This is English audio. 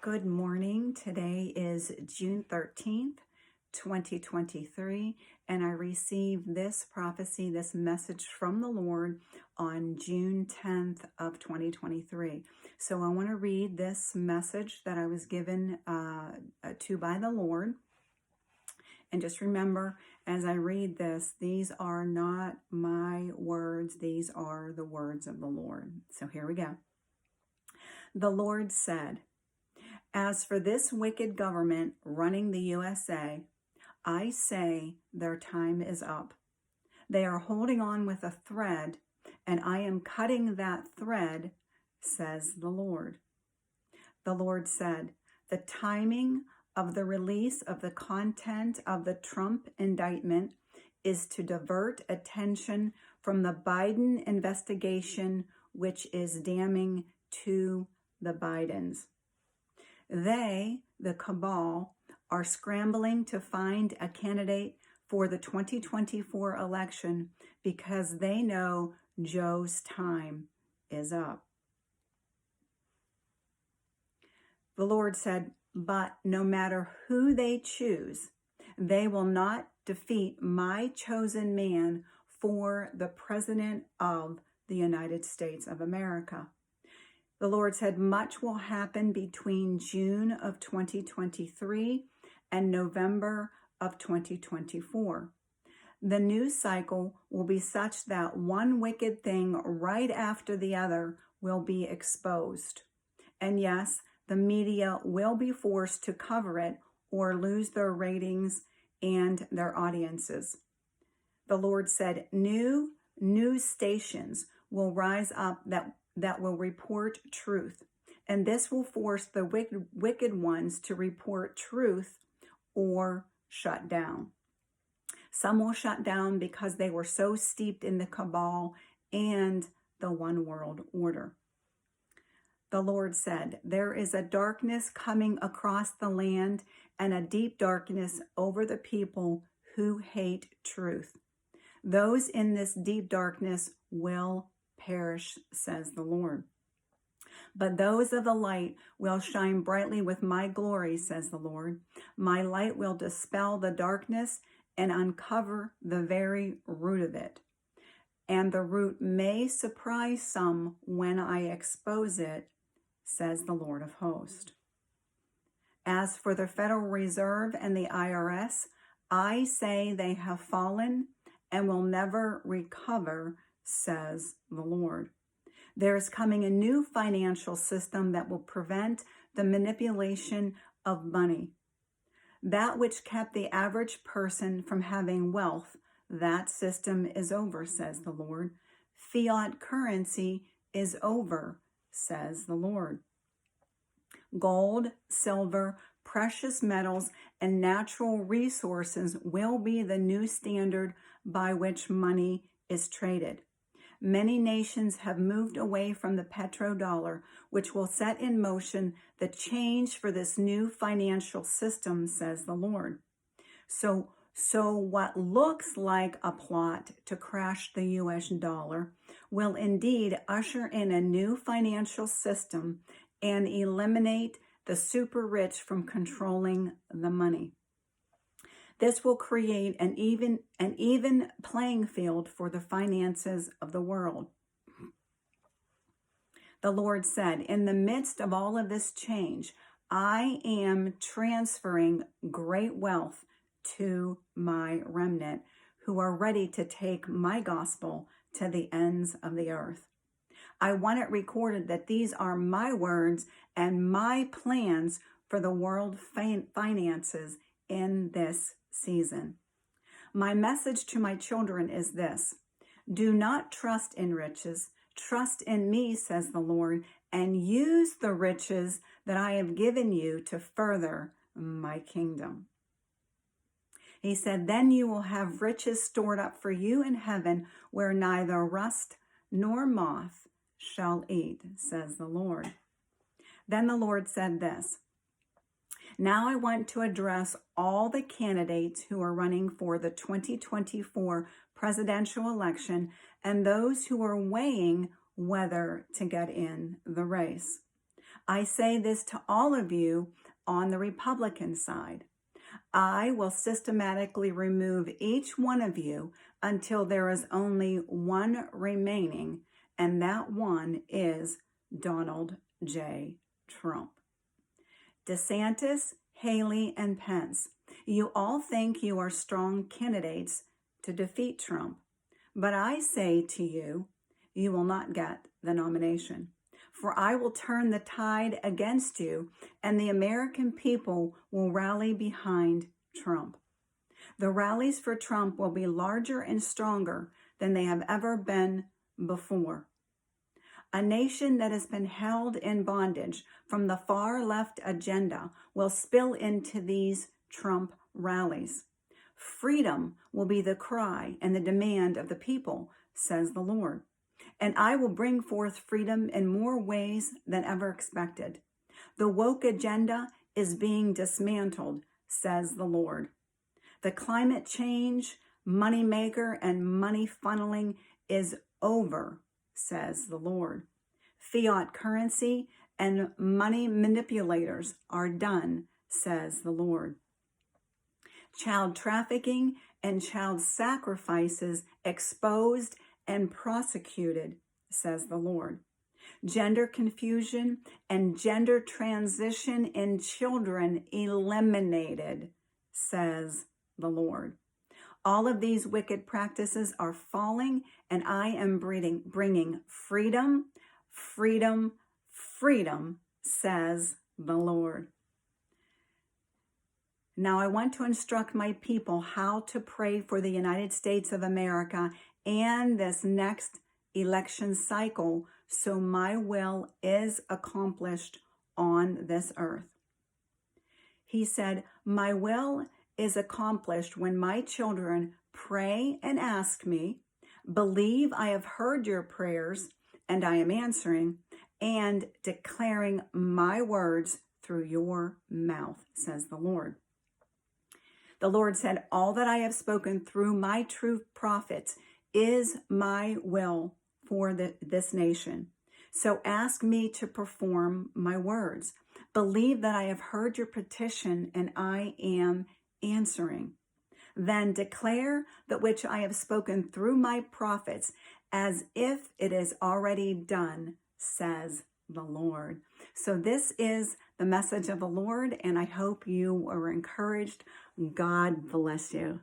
Good morning. Today is June 13th, 2023, and I received this prophecy, this message from the Lord on June 10th of 2023. So I want to read this message that I was given to by the Lord. And just remember, as I read this, these are not my words. These are the words of the Lord. So here we go. The Lord said, "As for this wicked government running the USA, I say their time is up. They are holding on with a thread, and I am cutting that thread, says the Lord." The Lord said, "The timing of the release of the content of the Trump indictment is to divert attention from the Biden investigation, which is damning to the Bidens. They, the cabal, are scrambling to find a candidate for the 2024 election because they know Joe's time is up." The Lord said, "But no matter who they choose, they will not defeat my chosen man for the President of the United States of America." The Lord said, "Much will happen between June of 2023 and November of 2024. The news cycle will be such that one wicked thing right after the other will be exposed. And yes, the media will be forced to cover it or lose their ratings and their audiences." The Lord said, "New news stations will rise up that will report truth, and this will force the wicked ones to report truth or shut down. Some will shut down because they were so steeped in the cabal and the one world order." The Lord said, "There is a darkness coming across the land and a deep darkness over the people who hate truth. Those in this deep darkness will perish, says the Lord. But those of the light will shine brightly with my glory, says the Lord. My light will dispel the darkness and uncover the very root of it. And the root may surprise some when I expose it, says the Lord of hosts. As for the Federal Reserve and the IRS, I say they have fallen and will never recover, says the Lord. There is coming a new financial system that will prevent the manipulation of money. That which kept the average person from having wealth, that system is over, says the Lord. Fiat currency is over, says the Lord. Gold, silver, precious metals, and natural resources will be the new standard by which money is traded. Many nations have moved away from the petrodollar, which will set in motion the change for this new financial system, says the Lord. So what looks like a plot to crash the US dollar will indeed usher in a new financial system and eliminate the super rich from controlling the money. This will create an even playing field for the finances of the world. The Lord said, in the midst of all of this change, I am transferring great wealth to my remnant who are ready to take my gospel to the ends of the earth. I want it recorded that these are my words and my plans for the world finances in this season. My message to my children is this: do not trust in riches. Trust in me, says the Lord, and use the riches that I have given you to further my kingdom. He said, then you will have riches stored up for you in heaven where neither rust nor moth shall eat, says the Lord. Then the Lord said this: now I want to address all the candidates who are running for the 2024 presidential election and those who are weighing whether to get in the race. I say this to all of you on the Republican side. I will systematically remove each one of you until there is only one remaining, and that one is Donald J. Trump. DeSantis, Haley, and Pence, you all think you are strong candidates to defeat Trump. But I say to you, you will not get the nomination. For I will turn the tide against you, and the American people will rally behind Trump. The rallies for Trump will be larger and stronger than they have ever been before. A nation that has been held in bondage from the far left agenda will spill into these Trump rallies. Freedom will be the cry and the demand of the people, says the Lord. And I will bring forth freedom in more ways than ever expected. The woke agenda is being dismantled, says the Lord. The climate change, moneymaker, and money funneling is over, says the Lord. Fiat currency and money manipulators are done, says the Lord. Child trafficking and child sacrifices exposed and prosecuted, says the Lord. Gender confusion and gender transition in children eliminated, says the Lord. All of these wicked practices are falling, and I am bringing freedom, freedom, freedom, says the Lord. Now I want to instruct my people how to pray for the United States of America and this next election cycle so my will is accomplished on this earth. He said, my will is accomplished when my children pray and ask me, believe I have heard your prayers and I am answering, and declaring my words through your mouth, says the Lord. The Lord said, all that I have spoken through my true prophets is my will for this nation. So ask me to perform my words. Believe that I have heard your petition and I am answering. Then declare that which I have spoken through my prophets as if it is already done, says the Lord. So this is the message of the Lord, and I hope you are encouraged. God bless you.